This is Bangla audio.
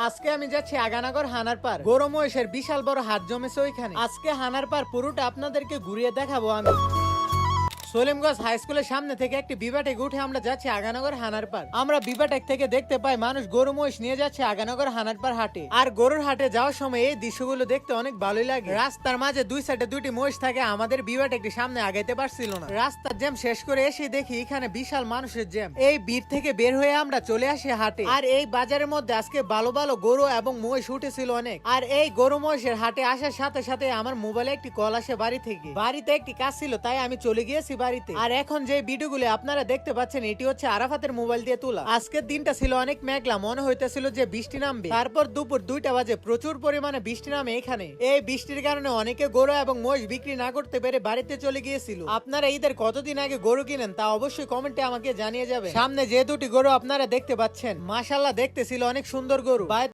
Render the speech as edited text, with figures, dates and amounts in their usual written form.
আজকে আমি যাচ্ছি আগানাগর হানার পার। গরু মহিষের বিশাল বড় হাট জমেছে ওইখানে। আজকে হানার পার পুরোটা আপনাদেরকে ঘুরিয়ে দেখাবো আমি। সলিমগঞ্জ হাই স্কুলের সামনে থেকে একটি বিবাটেক উঠে আমরা যাচ্ছি আগানগর হানার পার। আমরা বিবাটেক থেকে দেখতে পাই মানুষ গরু মহিষ নিয়ে যাচ্ছে আগানগর হানার পার হাটে। আর গরুর হাটে যাওয়ার সময় এই দৃশ্যগুলো দেখতে অনেক ভালোই লাগে। রাস্তার মাঝে দুই সাইডে দুইটি মহিষ থাকে, আমাদের বিবাটেকটি সামনে আগাইতে পারছিল না। রাস্তার জ্যাম শেষ করে এসে দেখি এখানে বিশাল মানুষের জ্যাম। এই ভিড় থেকে বের হয়ে আমরা চলে আসি হাটে। আর এই বাজারের মধ্যে আজকে ভালো ভালো গরু এবং মহিষ উঠেছিল অনেক। আর এই গরু মহিষের হাটে আসার সাথে সাথে আমার মোবাইলে একটি কল আসে বাড়ি থেকে। বাড়িতে একটি কাজ ছিল তাই আমি চলে গিয়েছি বাড়িতে। আর এখন যে ভিডিওগুলো আপনারা দেখতে পাচ্ছেন এটি হচ্ছে আরাফাতের মোবাইল দিয়ে তোলা। আজকের দিনটা ছিল অনেক মেঘলা, মনে হইতেছিল যে বৃষ্টি নামবে। তারপর দুপুর 2টা বাজে প্রচুর পরিমাণে বৃষ্টি নামে এখানে। এই বৃষ্টির কারণে অনেকে গরু এবং মহিষ বিক্রি না করতে পেরে বাড়িতে চলে গিয়েছিল। আপনারা ঈদের কতদিন আগে গরু কিনেন তা অবশ্যই কমেন্টে আমাকে জানিয়ে যাবেন। সামনে যে দুটি গরু আপনারা দেখতে পাচ্ছেন মাশাআল্লাহ দেখতে ছিল অনেক সুন্দর গরু।